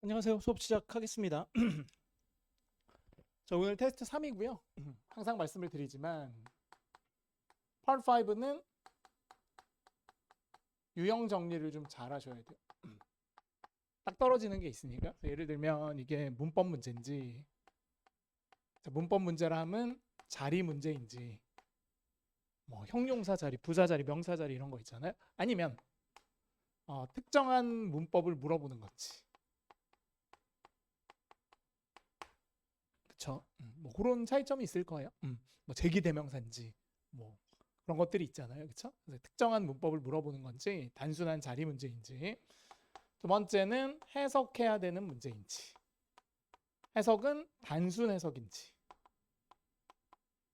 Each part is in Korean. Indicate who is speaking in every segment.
Speaker 1: 안녕하세요. 수업 시작하겠습니다. 저 오늘 테스트 3이고요. 항상 말씀을 드리지만 Part 5는 유형 정리를 좀 잘 하셔야 돼요. 딱 떨어지는 게 있으니까. 예를 들면 이게 문법 문제인지 문법 문제라 하면 자리 문제인지 뭐 형용사 자리, 부사 자리, 명사 자리 이런 거 있잖아요. 아니면 특정한 문법을 물어보는 건지. 그쵸? 뭐 그런 차이점이 있을 거예요. 뭐 제기대명사인지 뭐 그런 것들이 있잖아요. 그쵸? 그래서 특정한 문법을 물어보는 건지 단순한 자리 문제인지. 두 번째는 해석해야 되는 문제인지. 해석은 단순 해석인지.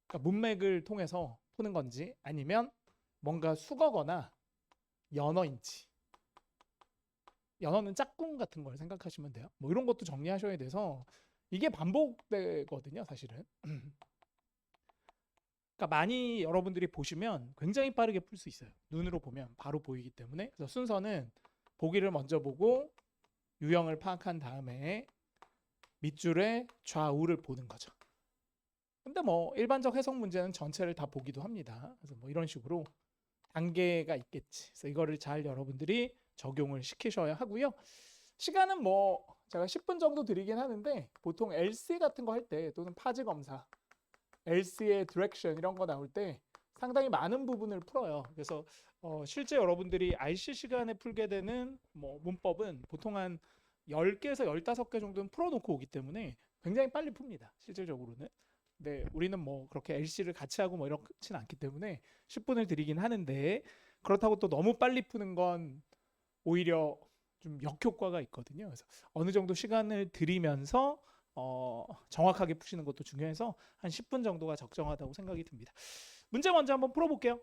Speaker 1: 그러니까 문맥을 통해서 푸는 건지 아니면 뭔가 수거거나 연어인지. 연어는 짝꿍 같은 걸 생각하시면 돼요. 뭐 이런 것도 정리하셔야 돼서 이게 반복되거든요, 사실은. 그러니까 많이 여러분들이 보시면 굉장히 빠르게 풀 수 있어요. 눈으로 보면 바로 보이기 때문에. 그래서 순서는 보기를 먼저 보고 유형을 파악한 다음에 밑줄의 좌우를 보는 거죠. 근데 뭐 일반적 해석 문제는 전체를 다 보기도 합니다. 그래서 뭐 이런 식으로 단계가 있겠지. 그래서 이거를 잘 여러분들이 적용을 시키셔야 하고요. 시간은 뭐 제가 10분 정도 드리긴 하는데 보통 LC 같은 거 할 때 또는 파즈 검사 else의 direction 이런 거 나올 때 상당히 많은 부분을 풀어요. 그래서 실제 여러분들이 RC 시간에 풀게 되는 뭐 문법은 보통 한 10개에서 15개 정도는 풀어놓고 오기 때문에 굉장히 빨리 풉니다. 실질적으로는. 근데 우리는 뭐 그렇게 LC를 같이 하고 뭐 이렇진 않기 때문에 10분을 드리긴 하는데 그렇다고 또 너무 빨리 푸는 건 오히려 좀 역효과가 있거든요. 그래서 어느 정도 시간을 들이면서 정확하게 푸시는 것도 중요해서 한 10분 정도가 적정하다고 생각이 듭니다. 문제 먼저 한번 풀어볼게요.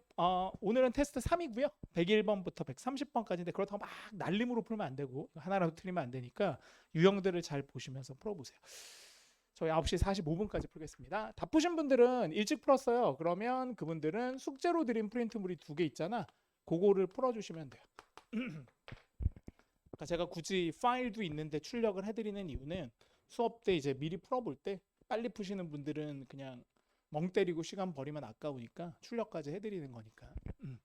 Speaker 1: 오늘은 테스트 3이고요. 101번부터 130번까지인데 그렇다고 막 날림으로 풀면 안 되고 하나라도 틀리면 안 되니까 유형들을 잘 보시면서 풀어보세요. 저희 9시 45분까지 풀겠습니다. 다 푸신 분들은 일찍 풀었어요. 그러면 그분들은 숙제로 드린 프린트물이 2개 있잖아. 그거를 풀어주시면 돼요. 그러니까 제가 굳이 파일도 있는데 출력을 해드리는 이유는 수업 때 이제 미리 풀어볼 때 빨리 푸시는 분들은 그냥 멍 때리고 시간 버리면 아까우니까 출력까지 해드리는 거니까. 음.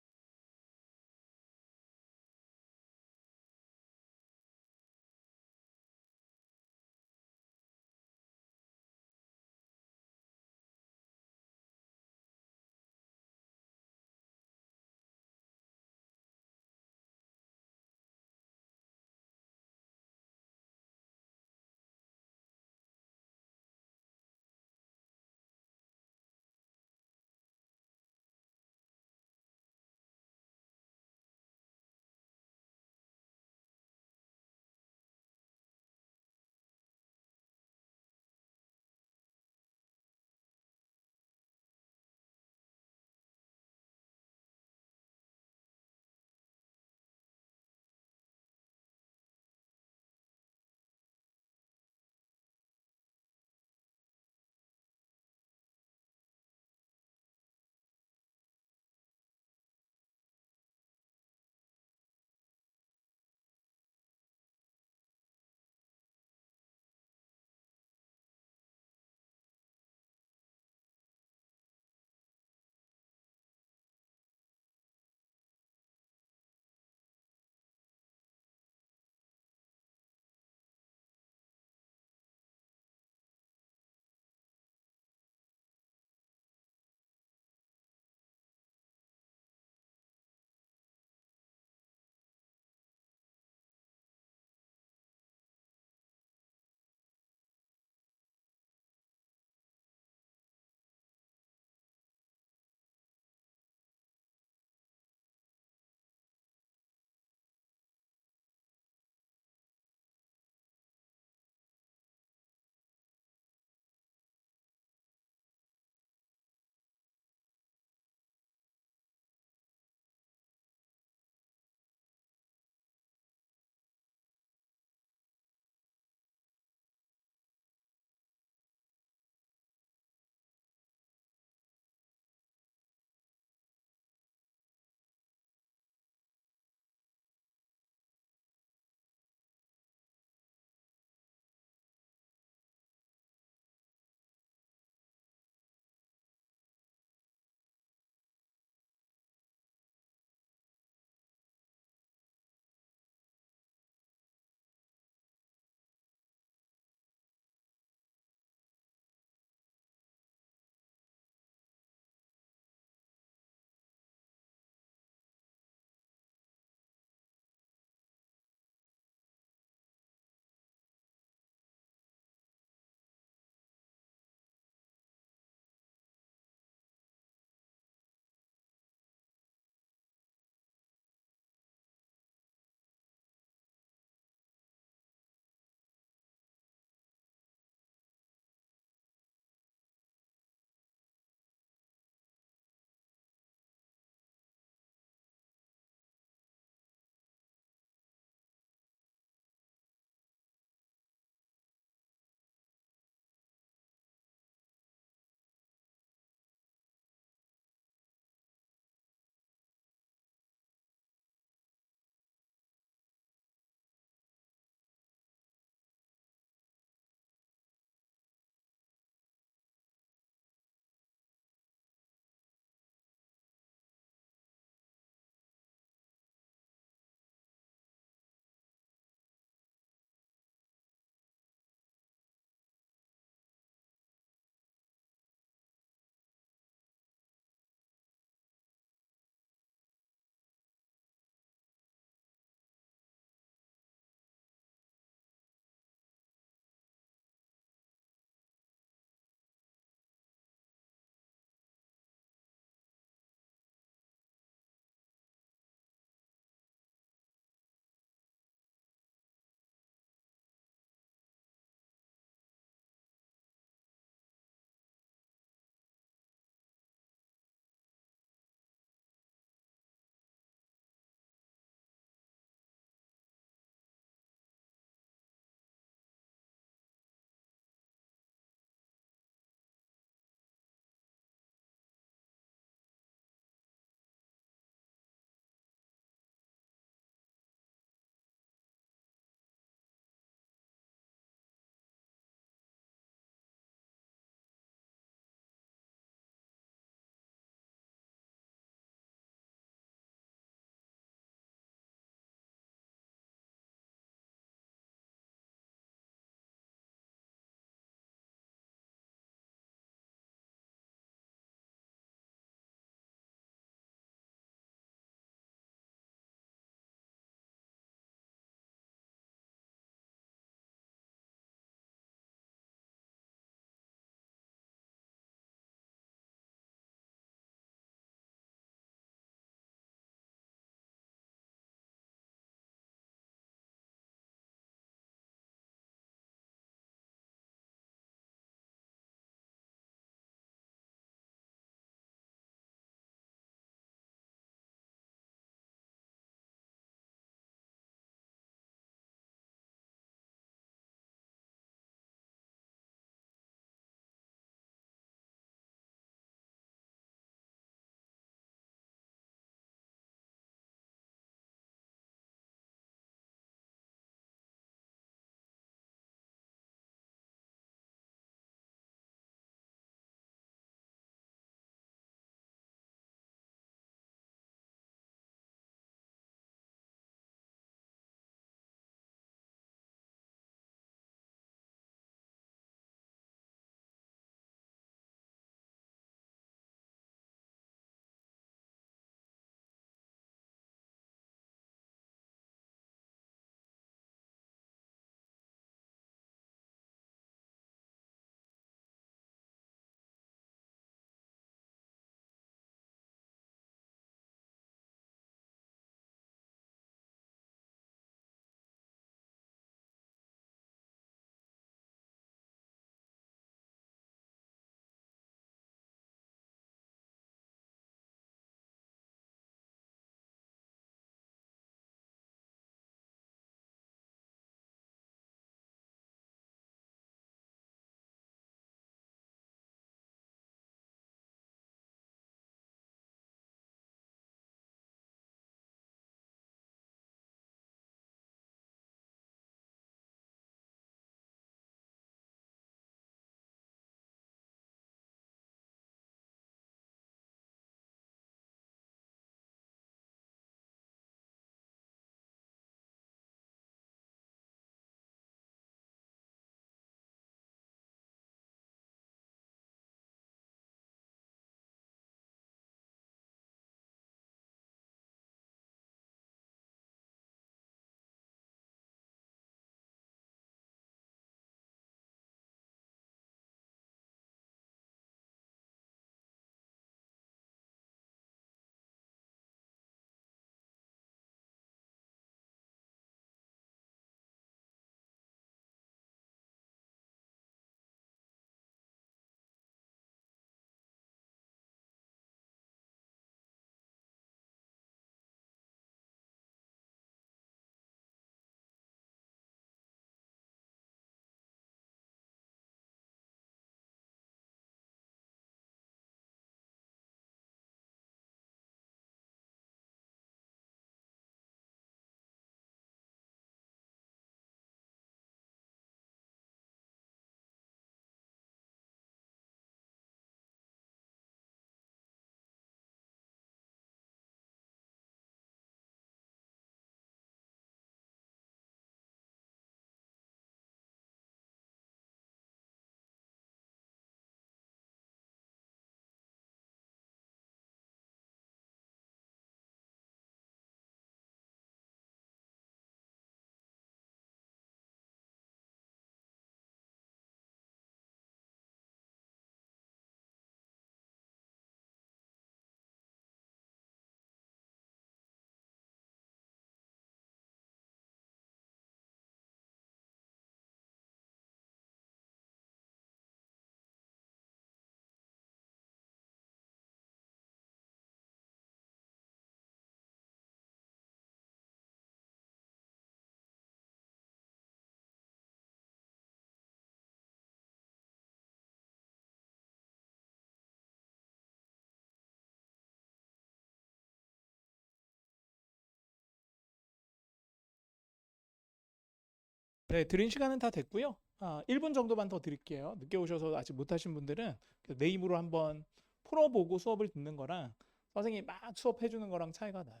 Speaker 1: 네, 드린 시간은 다 됐고요. 1분 정도만 더 드릴게요. 늦게 오셔서 아직 못하신 분들은 내 입으로 한번 풀어보고 수업을 듣는 거랑 선생님이 막 수업해 주는 거랑 차이가 나요.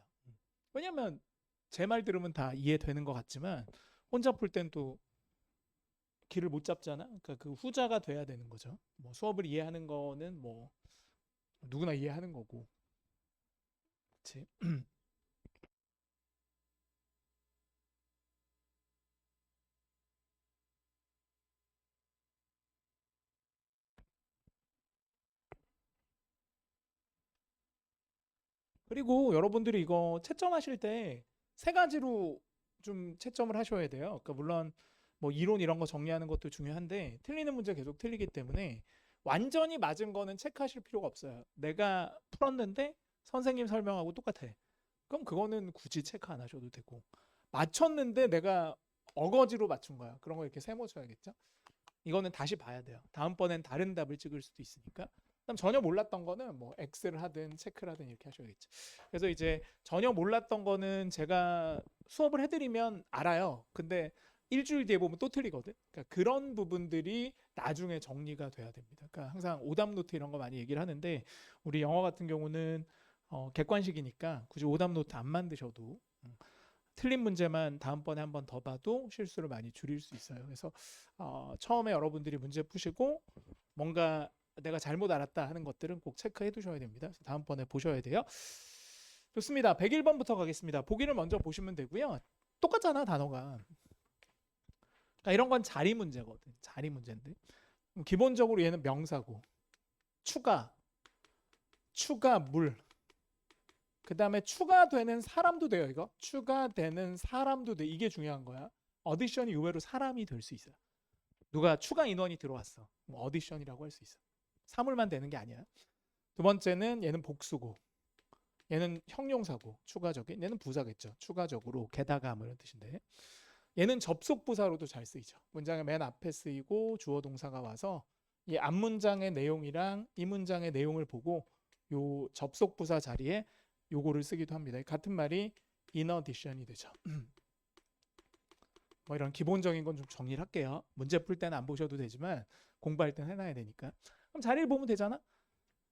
Speaker 1: 왜냐면 제 말 들으면 다 이해되는 것 같지만 혼자 풀 땐 또 길을 못 잡잖아. 그러니까 그 후자가 돼야 되는 거죠. 뭐 수업을 이해하는 거는 뭐 누구나 이해하는 거고. 그치? 그리고 여러분들이 이거 채점하실 때 세 가지로 좀 채점을 하셔야 돼요. 그러니까 물론 뭐 이론 이런 거 정리하는 것도 중요한데 틀리는 문제 계속 틀리기 때문에 완전히 맞은 거는 체크하실 필요가 없어요. 내가 풀었는데 선생님 설명하고 똑같아. 그럼 그거는 굳이 체크 안 하셔도 되고 맞췄는데 내가 어거지로 맞춘 거야. 그런 거 이렇게 세모쳐야겠죠? 이거는 다시 봐야 돼요. 다음번엔 다른 답을 찍을 수도 있으니까. 그럼 전혀 몰랐던 거는 뭐 X를 하든 체크를 하든 이렇게 하셔야겠죠. 그래서 이제 전혀 몰랐던 거는 제가 수업을 해드리면 알아요. 근데 일주일 뒤에 보면 또 틀리거든. 그러니까 그런 부분들이 나중에 정리가 돼야 됩니다. 그러니까 항상 오답 노트 이런 거 많이 얘기를 하는데 우리 영어 같은 경우는 객관식이니까 굳이 오답 노트 안 만드셔도 틀린 문제만 다음번에 한번 더 봐도 실수를 많이 줄일 수 있어요. 그래서 처음에 여러분들이 문제 푸시고 뭔가 내가 잘못 알았다 하는 것들은 꼭 체크해 두셔야 됩니다. 그래서 다음번에 보셔야 돼요. 좋습니다. 101번부터 가겠습니다. 보기를 먼저 보시면 되고요. 똑같잖아, 단어가. 그러니까 이런 건 자리 문제거든. 자리 문제인데. 기본적으로 얘는 명사고. 추가, 물. 그 다음에 추가되는 사람도 돼요. 이거 추가되는 사람도 돼. 이게 중요한 거야. 어디션이 의외로 사람이 될 수 있어요. 누가 추가 인원이 들어왔어. 뭐 어디션이라고 할 수 있어. 사물만 되는 게 아니야. 두 번째는 얘는 복수고, 얘는 형용사고, 추가적인. 얘는 부사겠죠. 추가적으로, 게다가 뭐 이런 뜻인데. 얘는 접속 부사로도 잘 쓰이죠. 문장의 맨 앞에 쓰이고 주어 동사가 와서 이 앞문장의 내용이랑 이 문장의 내용을 보고 요 접속 부사 자리에 요거를 쓰기도 합니다. 같은 말이 in addition이 되죠. 뭐 이런 기본적인 건 좀 정리를 할게요. 문제 풀 때는 안 보셔도 되지만 공부할 때는 해놔야 되니까. 그럼 자리를 보면 되잖아.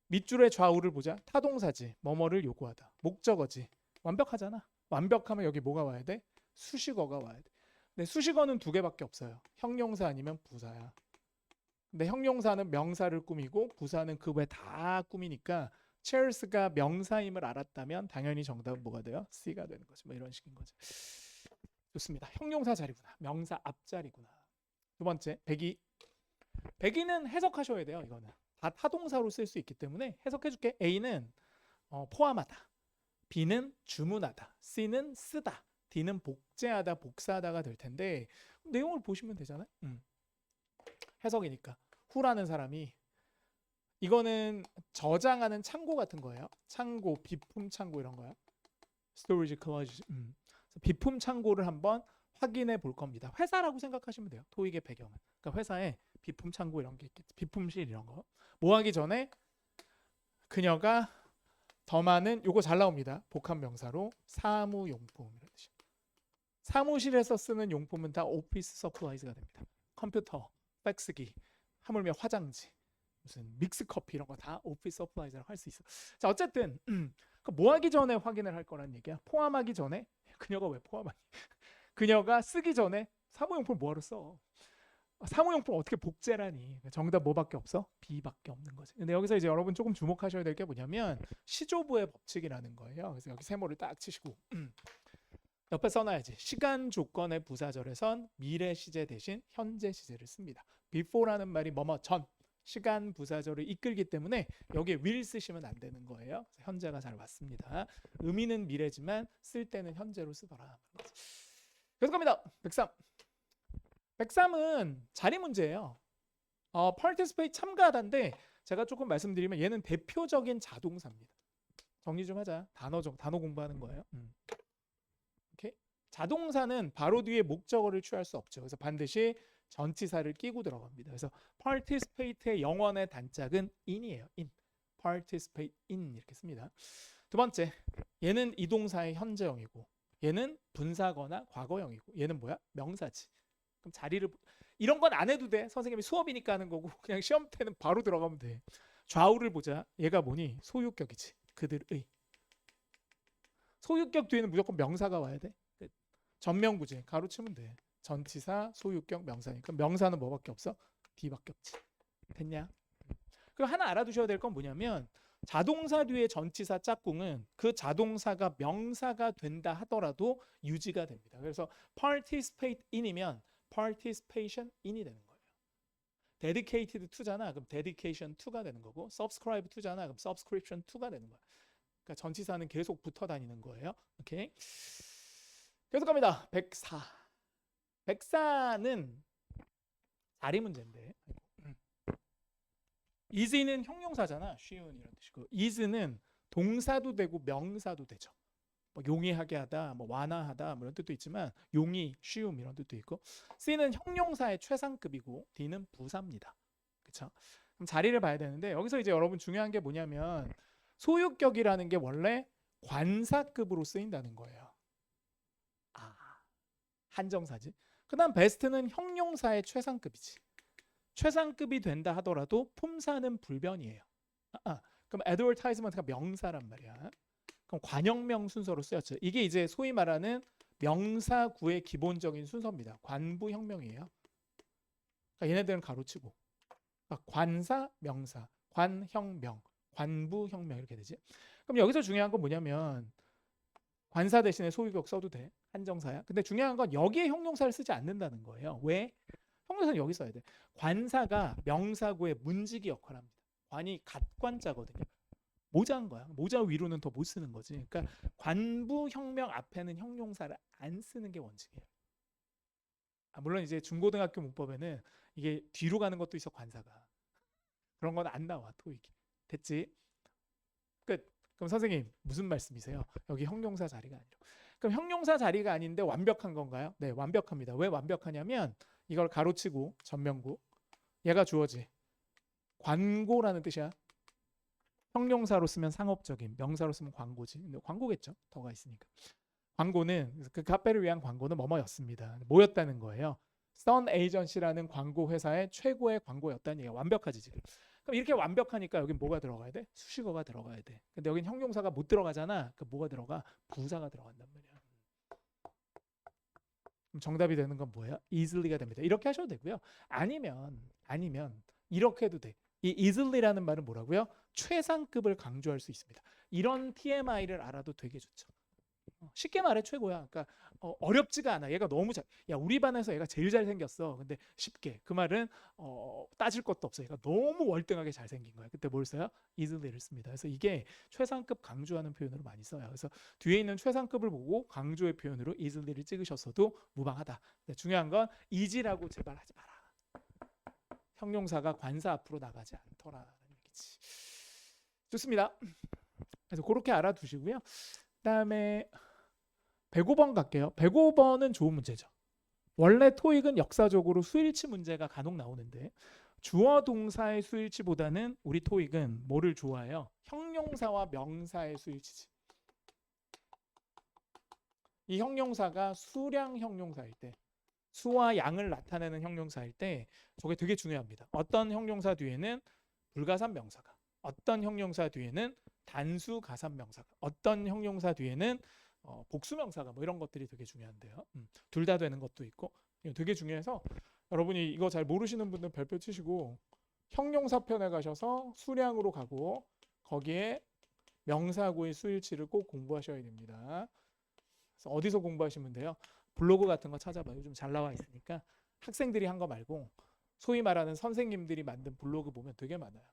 Speaker 1: 밑줄의 좌우를 보자. 타동사지. 뭐뭐를 요구하다. 목적어지. 완벽하잖아. 완벽하면 여기 뭐가 와야 돼? 수식어가 와야 돼. 근데 수식어는 두 개밖에 없어요. 형용사 아니면 부사야. 근데 형용사는 명사를 꾸미고 부사는 그 외 다 꾸미니까 Charles가 명사임을 알았다면 당연히 정답은 뭐가 돼요? C가 되는 거죠. 뭐 이런 식인 거죠. 좋습니다. 형용사 자리구나. 명사 앞자리구나. 두 번째, 백이. 백이는 해석하셔야 돼요. 이거는 다 타동사로 쓸 수 있기 때문에 해석해줄게. A는 포함하다. B는 주문하다. C는 쓰다. D는 복제하다, 복사하다가 될 텐데 내용을 보시면 되잖아요. 해석이니까. 후라는 사람이 이거는 저장하는 창고 같은 거예요. 창고, 비품 창고 이런 거야. 스토리지 클로즈. 비품 창고를 한번 확인해 볼 겁니다. 회사라고 생각하시면 돼요. 토익의 배경은. 그러니까 회사에 비품 창고 이런 게 있겠지. 비품실 이런 거. 뭐 하기 전에 그녀가 더 많은 요거 잘 나옵니다. 복합 명사로 사무용품 이런 뜻이. 사무실에서 쓰는 용품은 다 오피스 서플라이즈가 됩니다. 컴퓨터, 팩스기, 하물며 화장지, 무슨 믹스 커피 이런 거 다 오피스 서플라이즈라고 할 수 있어. 자 어쨌든 뭐 하기 전에 확인을 할 거란 얘기야. 포함하기 전에 그녀가 왜 포함하니? 그녀가 쓰기 전에 사무용품 뭐하러 써? 사무용품 어떻게 복제라니? 정답 뭐밖에 없어? B밖에 없는 거지. 근데 여기서 이제 여러분 조금 주목하셔야 될 게 뭐냐면 시조부의 법칙이라는 거예요. 그래서 여기 세모를 딱 치시고 옆에 써놔야지. 시간 조건의 부사절에선 미래 시제 대신 현재 시제를 씁니다. before라는 말이 뭐뭐 전 시간 부사절을 이끌기 때문에 여기에 will 쓰시면 안 되는 거예요. 그래서 현재가 잘 맞습니다. 의미는 미래지만 쓸 때는 현재로 쓰더라. 계속 갑니다. 103. 103은 자리 문제예요. participate 참가하다인데 제가 조금 말씀드리면 얘는 대표적인 자동사입니다. 정리 좀 하자. 단어 공부하는 거예요. 오케이? 자동사는 바로 뒤에 목적어를 취할 수 없죠. 그래서 반드시 전치사를 끼고 들어갑니다. 그래서 participate의 영원의 단짝은 in이에요. in. participate in 이렇게 씁니다. 두 번째, 얘는 이 동사의 현재형이고 얘는 분사거나 과거형이고 얘는 뭐야? 명사지. 그럼 자리를 이런 건 안 해도 돼. 선생님이 수업이니까 하는 거고 그냥 시험 때는 바로 들어가면 돼. 좌우를 보자. 얘가 뭐니? 소유격이지. 그들의. 소유격 뒤에는 무조건 명사가 와야 돼. 전명구제 가로치면 돼. 전치사, 소유격, 명사니까 명사는 뭐밖에 없어? D밖에 없지. 됐냐? 그럼 하나 알아두셔야 될 건 뭐냐면 자동사 뒤에 전치사 짝꿍은 그 자동사가 명사가 된다 하더라도 유지가 됩니다. 그래서 participate in이면 participation in이 되는 거예요. dedicated to잖아. 그럼 dedication to가 되는 거고 subscribe to잖아. 그럼 subscription to가 되는 거야. 그러니까 전치사는 계속 붙어 다니는 거예요. 오케이. 계속 갑니다. 104. 104는 자리 문제인데 is는 형용사잖아. 쉬운 이런 뜻이고 is는 동사도 되고 명사도 되죠. 뭐 용이하게 하다, 뭐 완화하다 뭐 이런 뜻도 있지만 용이, 쉬움 이런 뜻도 있고 C는 형용사의 최상급이고 D는 부사입니다. 그렇죠? 그럼 자리를 봐야 되는데 여기서 이제 여러분 중요한 게 뭐냐면 소유격이라는 게 원래 관사급으로 쓰인다는 거예요. 한정사지. 그다음 베스트는 형용사의 최상급이지. 최상급이 된다 하더라도 품사는 불변이에요. 그럼 advertisement가 명사란 말이야. 그럼 관형명 순서로 쓰였죠. 이게 이제 소위 말하는 명사구의 기본적인 순서입니다. 관부형명이에요. 그러니까 얘네들은 가로치고 그러니까 관사, 명사, 관형명, 관부형명 이렇게 되지. 그럼 여기서 중요한 건 뭐냐면 관사 대신에 소유격 써도 돼. 한정사야. 근데 중요한 건 여기에 형용사를 쓰지 않는다는 거예요. 왜? 형용사는 여기 써야 돼. 관사가 명사구의 문지기 역할을 합니다. 관이 갓관자거든요. 모자인 거야. 모자 위로는 더 못 쓰는 거지. 그러니까 관부형명 앞에는 형용사를 안 쓰는 게 원칙이에요. 물론 이제 중고등학교 문법에는 이게 뒤로 가는 것도 있어. 관사가. 그런 건 안 나와. 토익이. 됐지? 끝. 그럼 선생님 무슨 말씀이세요? 여기 형용사 자리가 아니라. 그럼 형용사 자리가 아닌데 완벽한 건가요? 네, 완벽합니다. 왜 완벽하냐면 이걸 가로치고 전명구 얘가 주어지. 광고라는 뜻이야. 형용사로 쓰면 상업적인, 명사로 쓰면 광고지. 근데 광고겠죠. 더가 있으니까. 광고는 그 카페를 위한 광고는 뭐뭐였습니다. 뭐였다는 거예요. 선 에이전시라는 광고 회사의 최고의 광고였다는 얘기가 완벽하지 지금. 그럼 이렇게 완벽하니까 여긴 뭐가 들어가야 돼? 수식어가 들어가야 돼. 근데 여긴 형용사가 못 들어가잖아. 그 뭐가 들어가? 부사가 들어간단 말이야. 그럼 정답이 되는 건 뭐예요? easily가 됩니다. 이렇게 하셔도 되고요. 아니면 이렇게 해도 돼. 이 easily라는 말은 뭐라고요? 최상급을 강조할 수 있습니다. 이런 TMI를 알아도 되게 좋죠. 쉽게 말해 최고야. 그러니까 어렵지가 않아. 얘가 너무 야 우리 반에서 얘가 제일 잘생겼어. 근데 쉽게 그 말은 따질 것도 없어. 얘가 너무 월등하게 잘생긴 거야. 그때 뭘 써요? easily를 씁니다. 그래서 이게 최상급 강조하는 표현으로 많이 써요. 그래서 뒤에 있는 최상급을 보고 강조의 표현으로 easily를 찍으셨어도 무방하다. 근데 중요한 건 easy라고 제발 하지 마라. 형용사가 관사 앞으로 나가지 않더라는 얘기지. 좋습니다. 그래서 그렇게 알아두시고요. 그다음에 105번 갈게요. 105번은 좋은 문제죠. 원래 토익은 역사적으로 수일치 문제가 간혹 나오는데 주어 동사의 수일치보다는 우리 토익은 뭐를 좋아해요? 형용사와 명사의 수일치지. 이 형용사가 수량 형용사일 때 수와 양을 나타내는 형용사일 때 저게 되게 중요합니다. 어떤 형용사 뒤에는 불가산 명사가, 어떤 형용사 뒤에는 단수 가산 명사가, 어떤 형용사 뒤에는 복수 명사가 뭐 이런 것들이 되게 중요한데요. 둘 다 되는 것도 있고 되게 중요해서 여러분이 이거 잘 모르시는 분들 별표 치시고 형용사 편에 가셔서 수량으로 가고 거기에 명사구의 수일치를 꼭 공부하셔야 됩니다. 그래서 어디서 공부하시면 돼요? 블로그 같은 거 찾아봐요. 요즘 잘 나와 있으니까 학생들이 한 거 말고 소위 말하는 선생님들이 만든 블로그 보면 되게 많아요.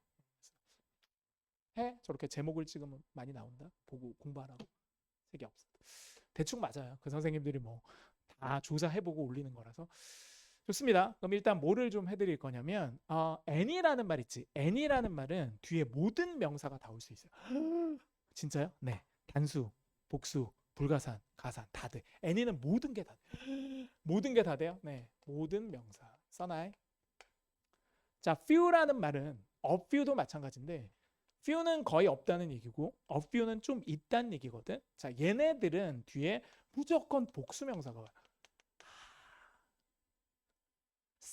Speaker 1: 해? 저렇게 제목을 찍으면 많이 나온다. 보고 공부하라고. 색이 없어. 대충 맞아요. 그 선생님들이 뭐 다 조사해보고 올리는 거라서 좋습니다. 그럼 일단 뭐를 좀 해드릴 거냐면 any라는 말 있지. any라는 말은 뒤에 모든 명사가 다 올 수 있어요. 진짜요? 네. 단수, 복수, 불가산, 가산 다 돼. any는 모든 게 다 돼. 모든 게 다 돼요. 네. 모든 명사. 써놔요. 자, few라는 말은 a few도 마찬가지인데 few는 거의 없다는 얘기고 a few는 좀 있다는 얘기거든. 자, 얘네들은 뒤에 무조건 복수 명사가 와요.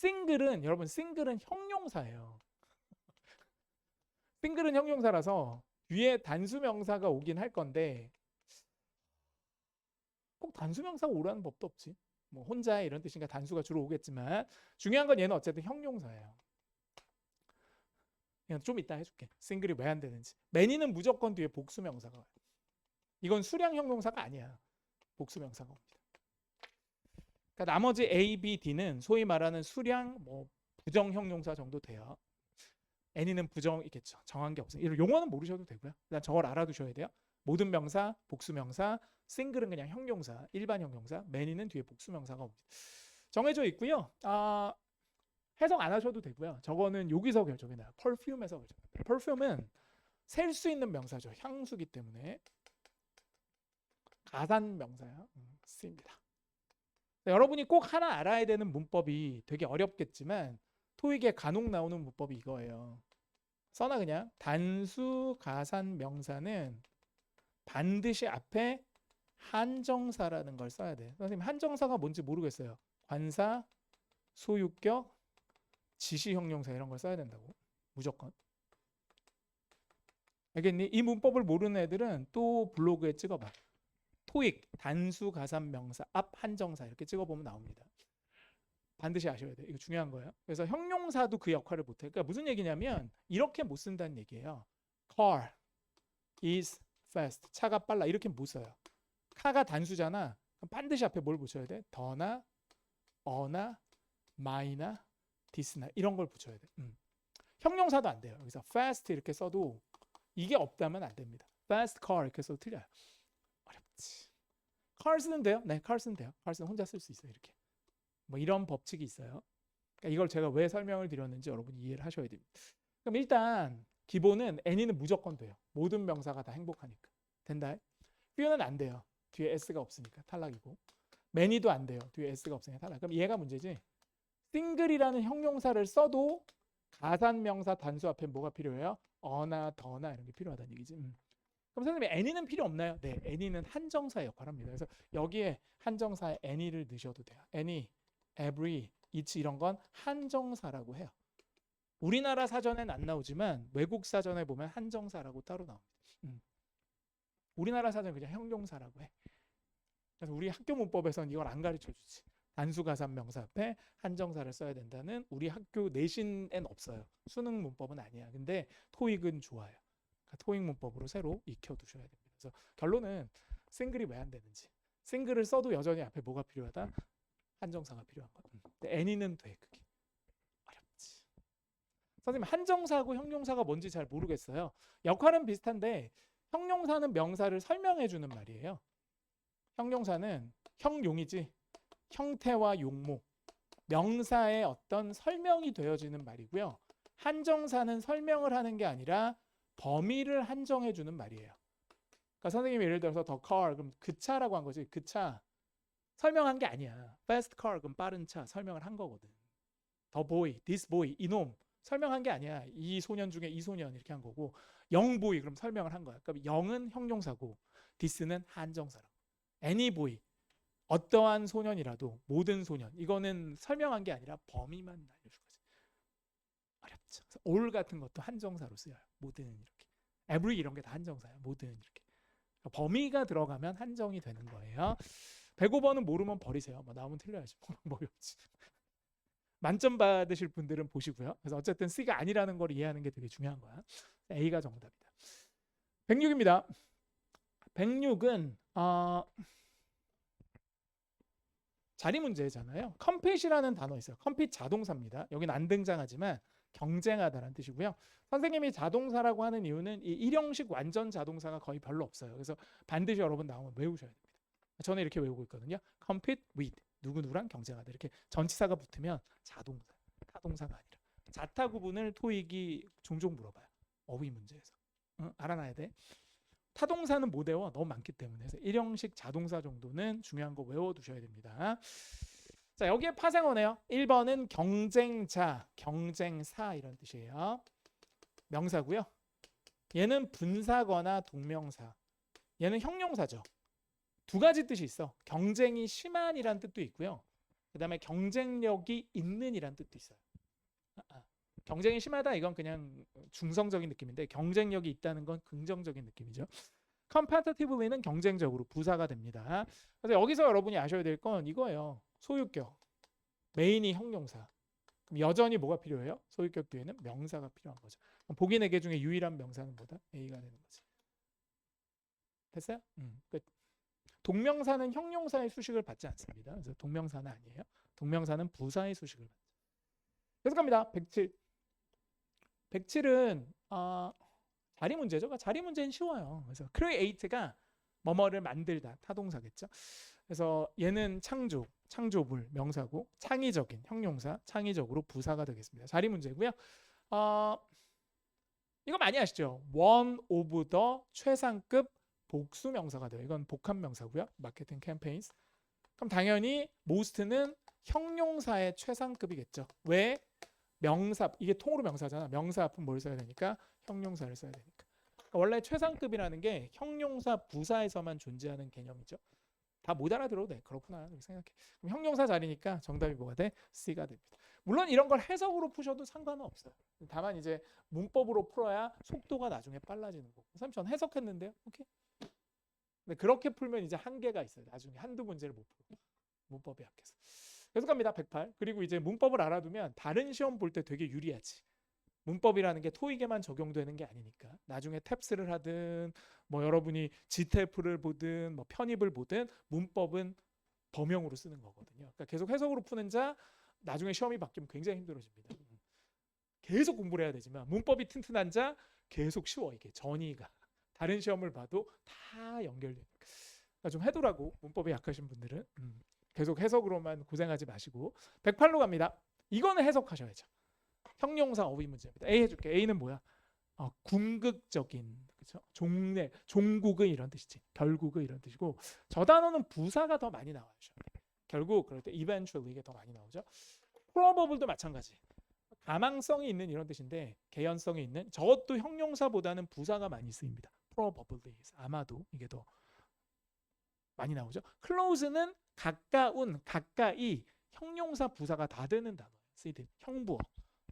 Speaker 1: 싱글은 여러분 싱글은 형용사예요. 싱글은 형용사라서 뒤에 단수명사가 오긴 할 건데 꼭 단수명사가 오라는 법도 없지. 뭐 혼자 이런 뜻이니까 단수가 주로 오겠지만 중요한 건 얘는 어쨌든 형용사예요. 그냥 좀 이따 해줄게. 싱글이 왜 안 되는지. many는 무조건 뒤에 복수명사가 와요. 이건 수량 형용사가 아니야. 복수명사가 옵니다. 그러니까 나머지 A, B, D는 소위 말하는 수량 뭐 부정 형용사 정도 돼요. any는 부정이겠죠. 정한 게 없어요. 이런 용어는 모르셔도 되고요. 일단 저걸 알아두셔야 돼요. 모든 명사, 복수명사, 싱글은 그냥 형용사, 일반 형용사, many는 뒤에 복수명사가 옵니다. 정해져 있고요. 해석 안 하셔도 되고요. 저거는 여기서 결정이 나요. perfume에서 결정이 나요. perfume은 셀 수 있는 명사죠. 향수기 때문에 가산 명사야. 쓰입니다. 여러분이 꼭 하나 알아야 되는 문법이 되게 어렵겠지만 토익에 간혹 나오는 문법이 이거예요. 써나 그냥 단수 가산 명사는 반드시 앞에 한정사라는 걸 써야 돼. 선생님 한정사가 뭔지 모르겠어요. 관사, 소유격, 지시형용사 이런 걸 써야 된다고. 무조건. 알겠니? 이 문법을 모르는 애들은 또 블로그에 찍어봐. 토익 단수 가산 명사 앞 한정사 이렇게 찍어보면 나옵니다. 반드시 아셔야 돼요. 이거 중요한 거예요. 그래서 형용사도 그 역할을 못해. 그러니까 무슨 얘기냐면 이렇게 못 쓴다는 얘기예요. Car is fast. 차가 빨라. 이렇게 못 써요. 카가 단수잖아. 그럼 반드시 앞에 뭘 붙여야 돼? 더나, 어나, my나, this나 이런 걸 붙여야 돼. 형용사도 안 돼요. 여기서 fast 이렇게 써도 이게 없다면 안 됩니다. fast car 이렇게 써도 틀려요. 어렵지. car 쓰는 돼요? 네, car 쓰는 돼요. car 쓰는 혼자 쓸 수 있어요. 이렇게. 뭐 이런 법칙이 있어요. 그러니까 이걸 제가 왜 설명을 드렸는지 여러분이 이해를 하셔야 됩니다. 그럼 일단 기본은 any는 무조건 돼요. 모든 명사가 다 행복하니까. 된다. few는 안 돼요. 뒤에 s가 없으니까 탈락이고. many도 안 돼요. 뒤에 s가 없으니까 탈락. 그럼 얘가 문제지. single이라는 형용사를 써도 가산 명사 단수 앞에 뭐가 필요해요? 어나 더나 이런 게 필요하다는 얘기지. 그럼 선생님 any는 필요 없나요? 네, any는 한정사의 역할을 합니다. 그래서 여기에 한정사에 any를 넣으셔도 돼요. any, every, each 이런 건 한정사라고 해요. 우리나라 사전엔 안 나오지만 외국 사전에 보면 한정사라고 따로 나옵니다. 우리나라 사전은 그냥 형용사라고 해. 그래서 우리 학교 문법에서는 이걸 안 가르쳐주지. 단수가산 명사 앞에 한정사를 써야 된다는 우리 학교 내신엔 없어요. 수능 문법은 아니야. 근데 토익은 좋아요. 그러니까 토익 문법으로 새로 익혀두셔야 됩니다. 그래서 결론은 싱글이 왜 안 되는지. 싱글을 써도 여전히 앞에 뭐가 필요하다? 한정사가 필요한 거. 근데 any는 돼. 그게 어렵지. 선생님 한정사하고 형용사가 뭔지 잘 모르겠어요. 역할은 비슷한데 형용사는 명사를 설명해 주는 말이에요. 형용사는 형용이지. 형태와 용모, 명사의 어떤 설명이 되어지는 말이고요. 한정사는 설명을 하는 게 아니라 범위를 한정해 주는 말이에요. 그러니까 선생님이 예를 들어서 the car 그럼 그 차라고 한 거지. 그 차 설명한 게 아니야. fast car 그럼 빠른 차 설명을 한 거거든. the boy, this boy 이놈 설명한 게 아니야. 이 소년 중에 이 소년 이렇게 한 거고 young boy 그럼 설명을 한 거야. 그러니까 young은 형용사고 this는 한정사라고. any boy 어떠한 소년이라도 모든 소년 이거는 설명한 게 아니라 범위만 알려줄 거지. 어렵죠. 그래서 all 같은 것도 한정사로 쓰여요. 모든 이렇게 every 이런 게 다 한정사예요. 모든 이렇게 그러니까 범위가 들어가면 한정이 되는 거예요. 105번은 모르면 버리세요. 뭐 나오면 틀려야지. 뭐 없지. 만점 받으실 분들은 보시고요. 그래서 어쨌든 C가 아니라는 걸 이해하는 게 되게 중요한 거야. A가 정답이다. 106입니다. 106은 자리 문제잖아요. compet이라는 단어 있어요. compete 자동사입니다. 여기는 안 등장하지만 경쟁하다라는 뜻이고요. 선생님이 자동사라고 하는 이유는 이 일형식 완전 자동사가 거의 별로 없어요. 그래서 반드시 여러분 나오면 외우셔야 됩니다. 저는 이렇게 외우고 있거든요. compete with 누구누구랑 경쟁하다. 이렇게 전치사가 붙으면 자동사, 타동사가 아니라. 자타 구분을 토익이 종종 물어봐요. 어휘 문제에서. 알아놔야 돼. 타동사는 못 외워. 너무 많기 때문에. 그래서 일형식 자동사 정도는 중요한 거 외워두셔야 됩니다. 자, 여기에 파생어네요. 1번은 경쟁자, 경쟁사 이런 뜻이에요. 명사고요. 얘는 분사거나 동명사. 얘는 형용사죠. 두 가지 뜻이 있어. 경쟁이 심한이란 뜻도 있고요. 그다음에 경쟁력이 있는이란 뜻도 있어요. 경쟁이 심하다 이건 그냥 중성적인 느낌인데 경쟁력이 있다는 건 긍정적인 느낌이죠. competitively는 경쟁적으로 부사가 됩니다. 그래서 여기서 여러분이 아셔야 될 건 이거예요. 소유격. 메인이 형용사. 그럼 여전히 뭐가 필요해요? 소유격 뒤에는 명사가 필요한 거죠. 그럼 보기 4개 중에 유일한 명사는 뭐다? A가 되는 거지. 됐어요? 끝. 동명사는 형용사의 수식을 받지 않습니다. 그래서 동명사는 아니에요. 동명사는 부사의 수식을 받죠. 계속 갑니다. 107. 107은 자리 문제죠. 자리 문제는 쉬워요. 그래서 create가 뭐뭐를 만들다 타동사겠죠. 그래서 얘는 창조물 명사고 창의적인 형용사, 창의적으로 부사가 되겠습니다. 자리 문제고요. 이거 많이 아시죠? one of the 최상급 복수 명사가 돼요. 이건 복합 명사고요. 마케팅 캠페인스. 그럼 당연히 most는 형용사의 최상급이겠죠. 왜? 명사, 이게 통으로 명사잖아. 명사 앞은 뭘 써야 되니까? 형용사를 써야 되니까. 원래 최상급이라는 게 형용사 부사에서만 존재하는 개념이죠. 다 못 알아들어도 돼. 그렇구나. 이렇게 생각해. 그럼 형용사 자리니까 정답이 뭐가 돼? C가 됩니다. 물론 이런 걸 해석으로 푸셔도 상관은 없어요. 다만 이제 문법으로 풀어야 속도가 나중에 빨라지는 거고. 선생님 전 해석했는데요. 오케이. 근데 그렇게 풀면 이제 한계가 있어요. 나중에 한두 문제를 못 풀고. 문법이 약해서. 계속 갑니다. 108. 그리고 이제 문법을 알아두면 다른 시험 볼 때 되게 유리하지. 문법이라는 게 토익에만 적용되는 게 아니니까. 나중에 탭스를 하든 뭐 여러분이 GTF를 보든 뭐 편입을 보든 문법은 범용으로 쓰는 거거든요. 그러니까 계속 해석으로 푸는 자 나중에 시험이 바뀌면 굉장히 힘들어집니다. 계속 공부를 해야 되지만 문법이 튼튼한 자 계속 쉬워. 이게 전이가. 다른 시험을 봐도 다 연결돼요. 그러니까 좀 해두라고 문법이 약하신 분들은 계속 해석으로만 고생하지 마시고 108로 갑니다. 이거는 해석하셔야죠. 형용사 어휘 문제입니다. A 해줄게. A는 뭐야? 궁극적인, 그렇죠? 종래, 종국의 이런 뜻이지. 결국의 이런 뜻이고 저 단어는 부사가 더 많이 나와요. 결국 그럴 때 eventually 이게 더 많이 나오죠. probable도 마찬가지. 가망성이 있는 이런 뜻인데 개연성이 있는 저것도 형용사보다는 부사가 많이 쓰입니다. probably 아마도 이게 더 많이 나오죠. close는 가까운, 가까이 형용사 부사가 다 되는 단어예요. 쓰이듯 형부어.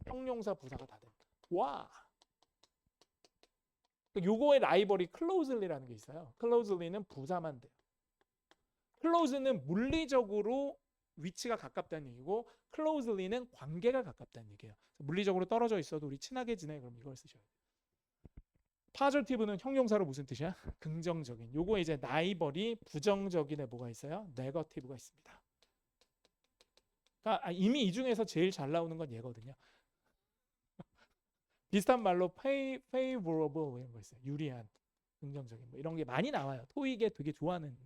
Speaker 1: 형용사 부사가 다 됩니다. 와. 요거의 라이벌이 closely라는 게 있어요. closely는 부사만 돼요. close는 물리적으로 위치가 가깝다는 얘기고 closely는 관계가 가깝다는 얘기예요. 물리적으로 떨어져 있어도 우리 친하게 지내. 그럼 이걸 쓰셔야 돼요. positive는 형용사로 무슨 뜻이야? 긍정적인. 요거 이제 라이벌이 부정적인에 뭐가 있어요? negative가 있습니다. 그러니까 이미 이 중에서 제일 잘 나오는 건 얘거든요. 비슷한 말로 favorable 이런 거 있어요. 유리한, 긍정적인 뭐 이런 게 많이 나와요. 토익에 되게 좋아하는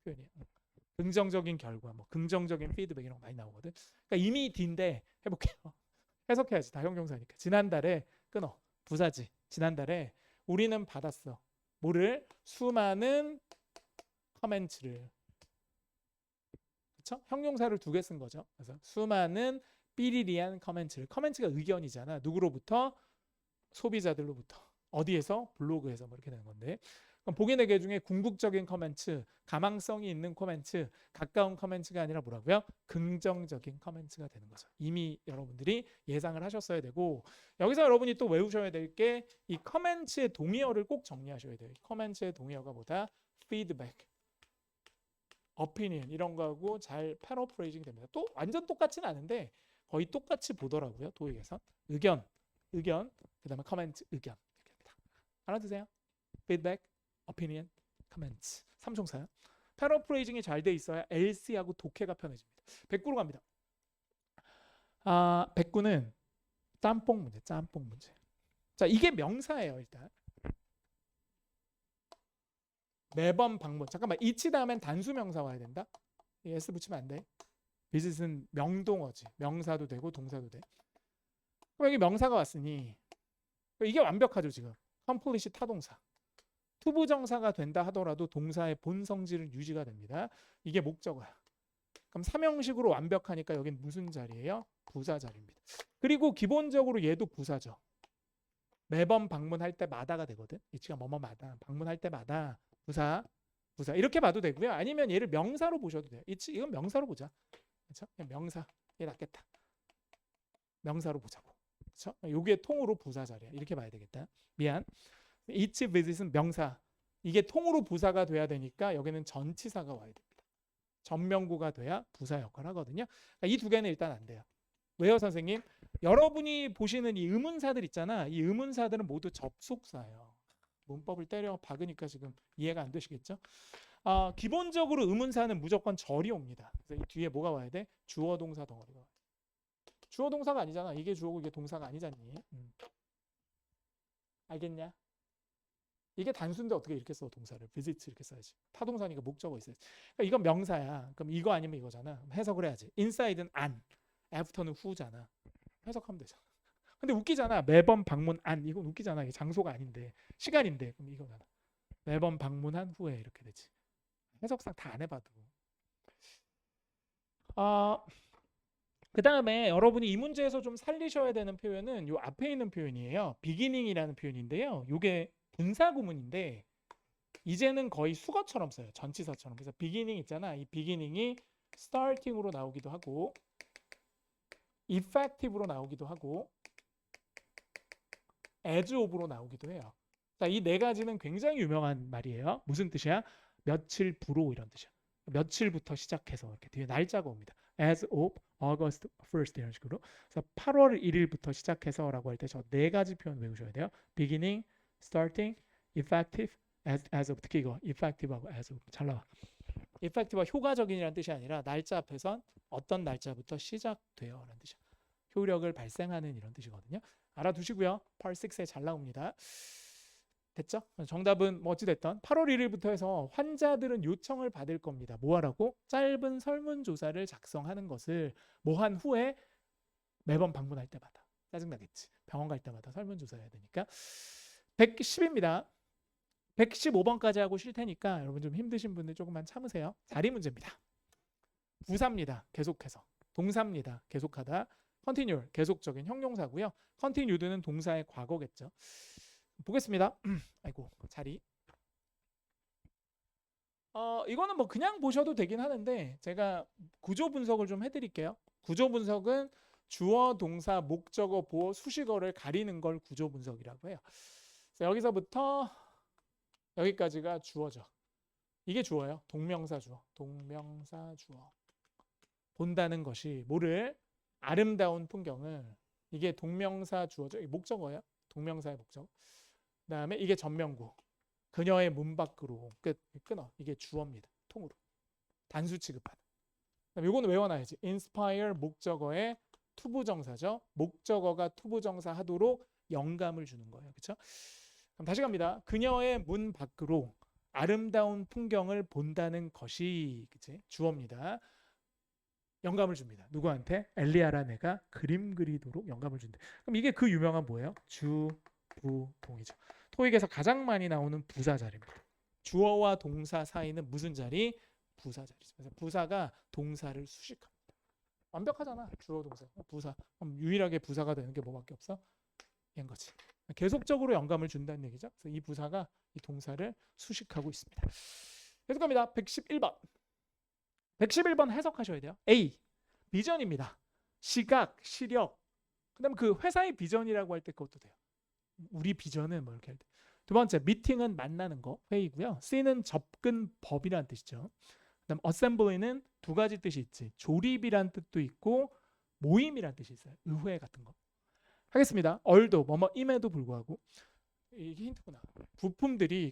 Speaker 1: 표현이에요. 긍정적인 결과, 뭐 긍정적인 피드백 이런 거 많이 나오거든. 그러니까 이미 D인데 해볼게요. 해석해야지. 다 형용사니까. 지난달에 끊어. 부사지. 지난달에 우리는 받았어. 뭐를? 수많은 커멘트를. 그렇죠? 형용사를 2개 쓴 거죠. 그래서 수많은 삐리리한 커멘트를. 커멘트가 의견이잖아. 누구로부터? 소비자들로부터. 어디에서? 블로그에서 뭐 이렇게 되는 건데. 그럼 보기 4개 중에 궁극적인 커멘트, 가망성이 있는 커멘트, 가까운 커멘트가 아니라 뭐라고요? 긍정적인 커멘트가 되는 거죠. 이미 여러분들이 예상을 하셨어야 되고 여기서 여러분이 또 외우셔야 될 게 이 커멘트의 동의어를 꼭 정리하셔야 돼요. 커멘트의 동의어가 뭐다? feedback, opinion 이런 거하고 잘 패러프레이징 됩니다. 또 완전 똑같지는 않은데 거의 똑같이 보더라고요. 토익에서. 의견, 그다음에 커멘트, 의견 이렇게 합니다. 알아두세요. feedback, opinion, comments. 3총사요. 패러프레이징이 잘 돼 있어야 LC하고 독해가 편해집니다. 109로 갑니다. 109는 짬뽕 문제. 자, 이게 명사예요, 일단. 매번 방문. 잠깐만, 이치 다음엔 단수 명사 와야 된다. S 붙이면 안 돼. visit은 명동어지. 명사도 되고 동사도 돼. 그럼 여기 명사가 왔으니 이게 완벽하죠, 지금. complet이 타동사. 투부정사가 된다 하더라도 동사의 본성질은 유지가 됩니다. 이게 목적어야. 그럼 삼형식으로 완벽하니까 여긴 무슨 자리예요? 부사 자리입니다. 그리고 기본적으로 얘도 부사죠. 매번 방문할 때마다가 되거든. 이치가 뭐뭐마다. 방문할 때마다 부사 이렇게 봐도 되고요. 아니면 얘를 명사로 보셔도 돼요. 이건 명사로 보자. 그렇죠? 명사 이게 낫겠다. 명사로 보자고. 그렇죠? 요게 통으로 부사 자리야. 이렇게 봐야 되겠다. 미안. each visit은 명사. 이게 통으로 부사가 돼야 되니까 여기는 전치사가 와야 됩니다. 전명구가 돼야 부사 역할을 하거든요. 그러니까 이 두 개는 일단 안 돼요. 왜요, 선생님? 여러분이 보시는 이 의문사들 있잖아. 이 의문사들은 모두 접속사예요. 문법을 때려 박으니까 지금 이해가 안 되시겠죠? 기본적으로 의문사는 무조건 절이 옵니다. 그래서 이 뒤에 뭐가 와야 돼? 주어 동사 덩어리가 와야 돼. 주어 동사가 아니잖아. 이게 주어고 이게 동사가 아니잖니. 알겠냐? 이게 단수인데 어떻게 이렇게 써 동사를 visit 이렇게 써야지. 타동사니까 목적어 있어야지. 그러니까 이건 명사야. 그럼 이거 아니면 이거잖아. 해석을 해야지. inside는 안, after는 who잖아. 해석하면 되잖아. 근데 웃기잖아. 매번 방문 안, 이건 웃기잖아. 이게 장소가 아닌데 시간인데 그럼 이거잖아. 매번 방문한 후에 이렇게 되지. 해석상 다 안 해봐도. 그 다음에 여러분이 이 문제에서 좀 살리셔야 되는 표현은 요 앞에 있는 표현이에요. beginning이라는 표현인데요. 요게 분사구문인데 이제는 거의 수거처럼 써요. 전치사처럼. 그래서 beginning 있잖아. 이 beginning이 starting으로 나오기도 하고 effective로 나오기도 하고 as of로 나오기도 해요. 자, 이 네 가지는 굉장히 유명한 말이에요. 무슨 뜻이야? 며칠부로 이런 뜻이야. 며칠부터 시작해서 이렇게 뒤에 날짜가 옵니다. as of August 1st 이런 식으로. 그래서 8월 1일부터 시작해서라고 할 때 저 네 가지 표현 외우셔야 돼요. beginning, starting, effective, as of. 특히 이거 effective하고 as of 잘 나와. effective가 효과적인이라는 뜻이 아니라 날짜 앞에선 어떤 날짜부터 시작돼요 라는 뜻이야. 효력을 발생하는 이런 뜻이거든요. 알아두시고요. part 6에 잘 나옵니다. 됐죠? 정답은 뭐 어찌됐든 8월 1일부터 해서 환자들은 요청을 받을 겁니다. 뭐 하라고? 짧은 설문조사를 작성하는 것을 뭐 한 후에 매번 방문할 때마다. 짜증나겠지. 병원 갈 때마다 설문조사 해야 되니까. 110입니다. 115번까지 하고 쉴 테니까 여러분 좀 힘드신 분들 조금만 참으세요. 자리 문제입니다. 부사입니다. 계속해서. 동사입니다. 계속하다. continue, 계속적인 형용사고요. continued는 동사의 과거겠죠. 보겠습니다. 아이고 자리. 이거는 뭐 그냥 보셔도 되긴 하는데 제가 구조 분석을 좀 해드릴게요. 구조 분석은 주어, 동사, 목적어, 보어, 수식어를 가리는 걸 구조 분석이라고 해요. 여기서부터 여기까지가 주어죠. 이게 주어예요. 동명사 주어. 동명사 주어. 본다는 것이 뭐를? 아름다운 풍경을. 이게 동명사 주어죠. 이게 목적어예요. 동명사의 목적어. 그 다음에 이게 전명구. 그녀의 문 밖으로. 끝. 끊어. 이게 주어입니다. 통으로. 단수 취급하는. 그다음에 이거는 외워놔야지. inspire 목적어의 투부정사죠. 목적어가 투부정사 하도록 영감을 주는 거예요. 그렇죠? 그럼 다시 갑니다. 그녀의 문 밖으로 아름다운 풍경을 본다는 것이 그치? 주어입니다. 영감을 줍니다. 누구한테? 엘리야라는 애가 그림 그리도록 영감을 준대. 그럼 이게 그 유명한 뭐예요? 주, 부, 동이죠. 토익에서 가장 많이 나오는 부사 자리입니다. 주어와 동사 사이는 무슨 자리? 부사 자리죠. 그래서 부사가 동사를 수식합니다. 완벽하잖아. 주어, 동사, 부사. 그럼 유일하게 부사가 되는 게 뭐밖에 없어? 얘인 거지. 계속적으로 영감을 준다는 얘기죠. 그래서 이 부사가 이 동사를 수식하고 있습니다. 계속합니다. 111번. 111번 해석하셔야 돼요. A. 비전입니다. 시각, 시력. 그다음에 그 회사의 비전이라고 할 때 그것도 돼요. 우리 비전은 뭐 이렇게 할 때. 두 번째, 미팅은 만나는 거, 회의고요. C는 접근법이라는 뜻이죠. 그다음 assembly는 두 가지 뜻이 있지. 조립이란 뜻도 있고 모임이란 뜻이 있어요. 의회 같은 거. 하겠습니다. 얼도 뭐뭐임에도 불구하고 이게 힌트구나.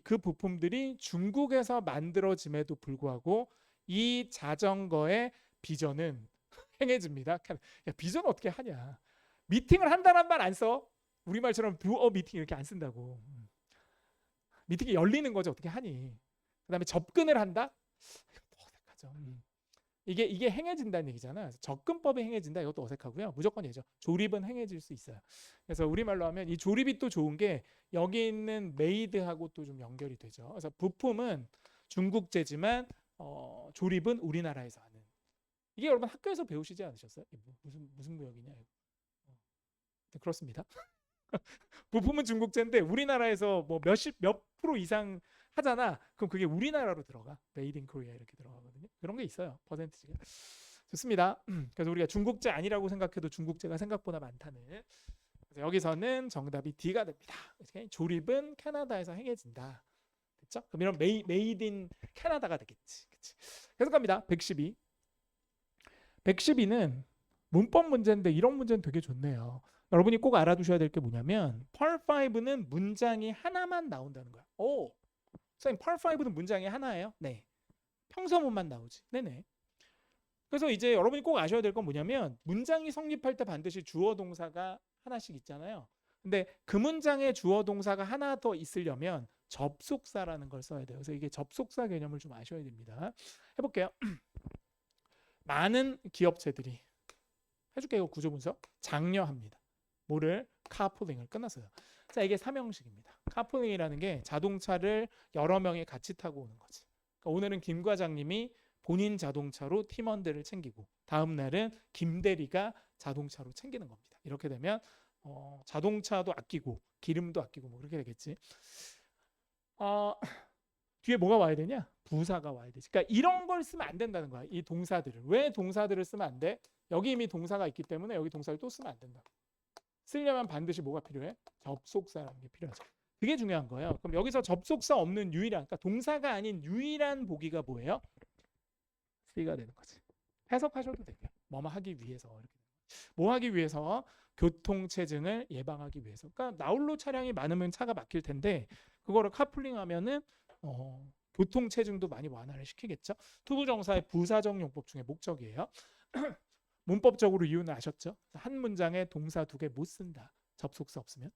Speaker 1: 그 부품들이 중국에서 만들어짐에도 불구하고 이 자전거의 비전은 행해집니다. 야, 비전 어떻게 하냐? 미팅을 한다는 말 안 써. 우리말처럼 do a meeting 이렇게 안 쓴다고. 미팅이 열리는 거죠. 어떻게 하니? 그다음에 접근을 한다? 어색하죠. 이게 행해진다는 얘기잖아. 접근법이 행해진다. 이것도 어색하고요. 무조건 예죠. 조립은 행해질 수 있어요. 그래서 우리말로 하면 이 조립이 또 좋은 게 여기 있는 made하고 또 좀 연결이 되죠. 그래서 부품은 중국제지만 조립은 우리나라에서 하는. 이게 여러분 학교에서 배우시지 않으셨어요? 무슨 구역이냐? 그렇습니다. 부품은 중국제인데 우리나라에서 뭐 몇 프로 이상 하잖아. 그럼 그게 우리나라로 들어가. Made in Korea 이렇게 들어가거든요. 그런 게 있어요. 퍼센티지가. 좋습니다. 그래서 우리가 중국제 아니라고 생각해도 중국제가 생각보다 많다는. 그래서 여기서는 정답이 D가 됩니다. 오케이? 조립은 캐나다에서 행해진다. 됐죠? 그럼 이런 메이드 인 캐나다가 되겠지. 그치? 계속 갑니다. 112. 112는 문법 문제인데 이런 문제는 되게 좋네요. 여러분이 꼭 알아두셔야 될 게 뭐냐면 펄5는 문장이 하나만 나온다는 거야. 오, 선생님 펄5는 문장이 하나예요? 네. 평서문만 나오지. 네네. 그래서 이제 여러분이 꼭 아셔야 될 건 뭐냐면 문장이 성립할 때 반드시 주어 동사가 하나씩 있잖아요. 근데 그 문장에 주어 동사가 하나 더 있으려면 접속사라는 걸 써야 돼요. 그래서 이게 접속사 개념을 좀 아셔야 됩니다. 해볼게요. 많은 기업체들이 해줄게요. 구조 분석 장려합니다. 뭐를? 카풀링을. 끝났어요. 자, 이게 삼형식입니다. 카풀링이라는 게 자동차를 여러 명이 같이 타고 오는 거지. 그러니까 오늘은 김 과장님이 본인 자동차로 팀원들을 챙기고 다음 날은 김 대리가 자동차로 챙기는 겁니다. 이렇게 되면 자동차도 아끼고 기름도 아끼고 뭐 그렇게 되겠지. 뒤에 뭐가 와야 되냐? 부사가 와야 되지. 그러니까 이런 걸 쓰면 안 된다는 거야. 이 동사들을. 왜 동사들을 쓰면 안 돼? 여기 이미 동사가 있기 때문에 여기 동사를 또 쓰면 안 된다. 쓰려면 반드시 뭐가 필요해? 접속사라는 게 필요하죠. 그게 중요한 거예요. 그럼 여기서 접속사 없는 유일한, 그러니까 동사가 아닌 유일한 보기가 뭐예요? C가 되는 거지. 해석하셔도 돼요. 뭐뭐 하기 위해서 이렇게. 뭐 하기 위해서? 교통체증을 예방하기 위해서. 그러니까 나홀로 차량이 많으면 차가 막힐 텐데 그거를 카풀링하면은 교통체증도 많이 완화를 시키겠죠. 투부정사의 부사적 용법 중에 목적이에요. 문법적으로 이유는 아셨죠? 한 문장에 동사 두 개 못 쓴다. 접속사 없으면.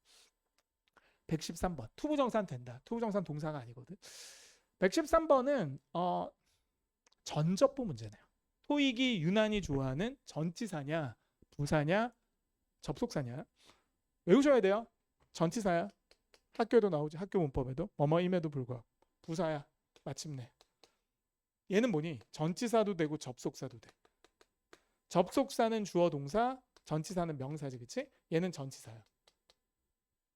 Speaker 1: 113번. 투부정사는 된다. 투부정사는 동사가 아니거든. 113번은 전접부 문제네요. 토익이 유난히 좋아하는 전치사냐, 부사냐, 접속사냐. 외우셔야 돼요. 전치사야. 학교에도 나오지. 학교 문법에도. 뭐뭐임에도 불구하고. 부사야. 마침내. 얘는 뭐니? 전치사도 되고 접속사도 돼. 접속사는 주어 동사, 전치사는 명사지, 그치? 얘는 전치사야.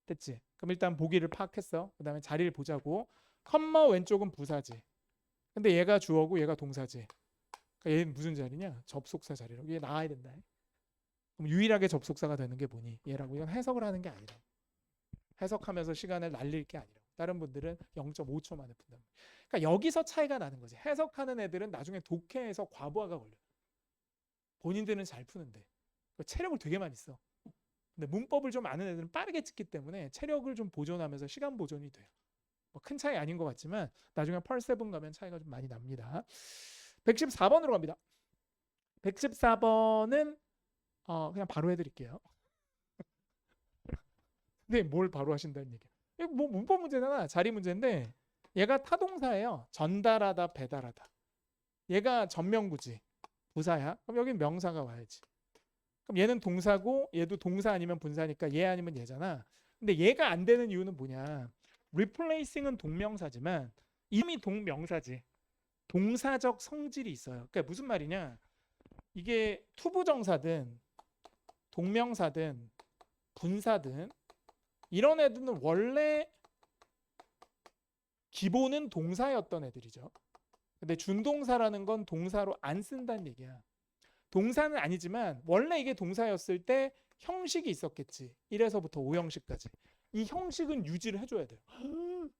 Speaker 1: 됐지? 그럼 일단 보기를 파악했어. 그 다음에 자리를 보자고. 컴마 왼쪽은 부사지. 근데 얘가 주어고 얘가 동사지. 그러니까 얘는 무슨 자리냐? 접속사 자리라고. 얘 나와야 된다. 그럼 유일하게 접속사가 되는 게 뭐니? 얘라고. 이건 해석을 하는 게 아니라. 해석하면서 시간을 날릴 게 아니라. 다른 분들은 0.5초 만에 푼다. 그러니까 여기서 차이가 나는 거지. 해석하는 애들은 나중에 독해에서 과부하가 걸려. 본인들은 잘 푸는데 체력을 되게 많이 써. 근데 문법을 좀 아는 애들은 빠르게 찍기 때문에 체력을 좀 보존하면서 시간 보존이 돼요. 뭐 큰 차이 아닌 것 같지만 나중에 펄7 가면 차이가 좀 많이 납니다. 114번으로 갑니다. 114번은 그냥 바로 해드릴게요. 근데 뭘 바로 하신다는 얘기야. 이거 뭐 문법 문제잖아. 자리 문제인데 얘가 타동사예요. 전달하다, 배달하다. 얘가 전명구지. 부사야. 그럼 여긴 명사가 와야지. 그럼 얘는 동사고 얘도 동사 아니면 분사니까 얘 아니면 얘잖아. 근데 얘가 안 되는 이유는 뭐냐? replacing은 동명사지만 이미 동명사지. 동사적 성질이 있어요. 그러니까 무슨 말이냐? 이게 투부정사든 동명사든 분사든 이런 애들은 원래 기본은 동사였던 애들이죠. 근데 준동사라는 건 동사로 안 쓴다는 얘기야. 동사는 아니지만 원래 이게 동사였을 때 형식이 있었겠지. 1에서부터 5형식까지. 이 형식은 유지를 해줘야 돼요. 그럼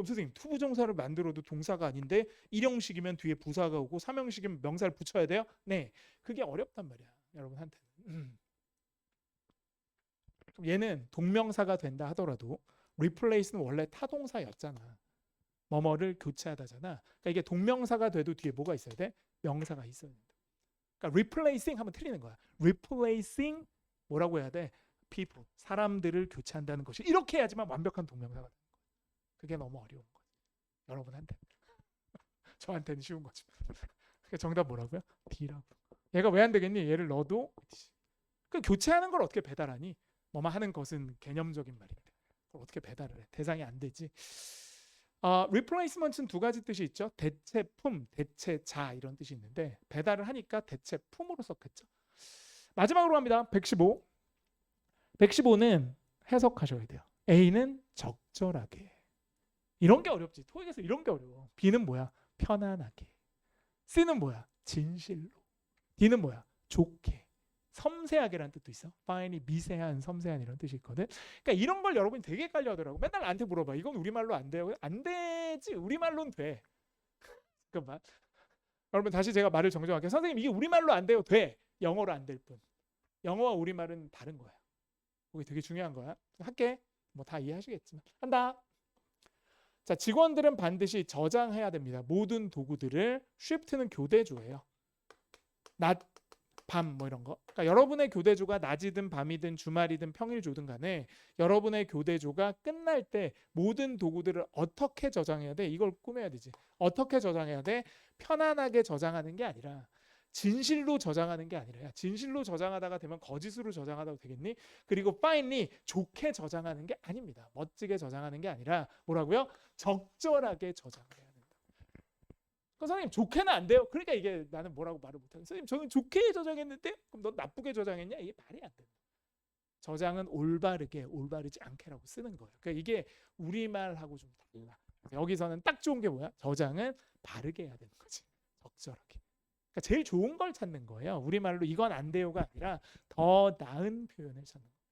Speaker 1: 선생님 투부정사를 만들어도 동사가 아닌데 1형식이면 뒤에 부사가 오고 3형식이면 명사를 붙여야 돼요? 네. 그게 어렵단 말이야. 여러분한테는. 얘는 동명사가 된다 하더라도 replace는 원래 타동사였잖아. 뭐뭐를 교체하다잖아. 그러니까 이게 동명사가 돼도 뒤에 뭐가 있어야 돼? 명사가 있어야 된다. 그러니까 replacing 하면 틀리는 거야. replacing 뭐라고 해야 돼? people. 사람들을 교체한다는 것이 이렇게 해야지만 완벽한 동명사가 되는 거야. 그게 너무 어려운 거야. 여러분한테. 저한테는 쉬운 거지. 그러니까 정답 뭐라고요? D라고. 얘가 왜 안 되겠니? 얘를 넣어도 그 교체하는 걸 어떻게 배달하니? 뭐만 하는 것은 개념적인 말인데 그걸 어떻게 배달을 해? 대상이 안 되지. replacement는 두 가지 뜻이 있죠. 대체품, 대체자 이런 뜻이 있는데 배달을 하니까 대체품으로 썼겠죠. 마지막으로 갑니다. 115. 115는 해석하셔야 돼요. A는 적절하게. 이런 게 어렵지. 토익에서 이런 게 어려워. B는 뭐야? 편안하게. C는 뭐야? 진실로. D는 뭐야? 좋게. 섬세하게라는 뜻도 있어. fine이 미세한, 섬세한 이런 뜻이 있거든. 그러니까 이런 걸 여러분이 되게 헷갈려 하더라고. 맨날 나한테 물어봐. 이건 우리말로 안 돼요. 안 되지. 우리말로는 돼. 잠깐만. 여러분 다시 제가 말을 정정할게요. 선생님 이게 우리말로 안 돼요. 돼. 영어로 안 될 뿐. 영어와 우리말은 다른 거야. 그게 되게 중요한 거야. 할게. 뭐 다 이해하시겠지만. 한다. 자, 직원들은 반드시 저장해야 됩니다. 모든 도구들을. shift는 교대조예요. 낮, 밤 뭐 이런 거. 그러니까 여러분의 교대조가 낮이든 밤이든 주말이든 평일조든 간에 여러분의 교대조가 끝날 때 모든 도구들을 어떻게 저장해야 돼? 이걸 꾸며야 되지. 어떻게 저장해야 돼? 편안하게 저장하는 게 아니라 진실로 저장하는 게 아니라 진실로 저장하다가 되면 거짓으로 저장하다가 되겠니? 그리고 finely 좋게 저장하는 게 아닙니다. 멋지게 저장하는 게 아니라 뭐라고요? 적절하게 저장해야 된다. 선생님 좋게는 안 돼요. 그러니까 이게 나는 뭐라고 말을 못하는. 선생님 저는 좋게 저장했는데 그럼 넌 나쁘게 저장했냐? 이게 말이 안 된다. 저장은 올바르게 올바르지 않게라고 쓰는 거예요. 그러니까 이게 우리말하고 좀 달라. 여기서는 딱 좋은 게 뭐야? 저장은 바르게 해야 되는 거지. 적절하게. 그러니까 제일 좋은 걸 찾는 거예요. 우리말로 이건 안 돼요가 아니라 더 나은 표현을 찾는 거예요.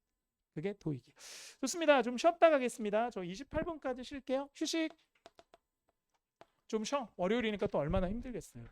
Speaker 1: 그게 도익이에요. 좋습니다. 좀 쉬었다 가겠습니다. 저 28분까지 쉴게요. 휴식. 좀 쉬어. 월요일이니까 또 얼마나 힘들겠어요.